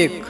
1،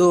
2،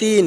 3،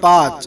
5،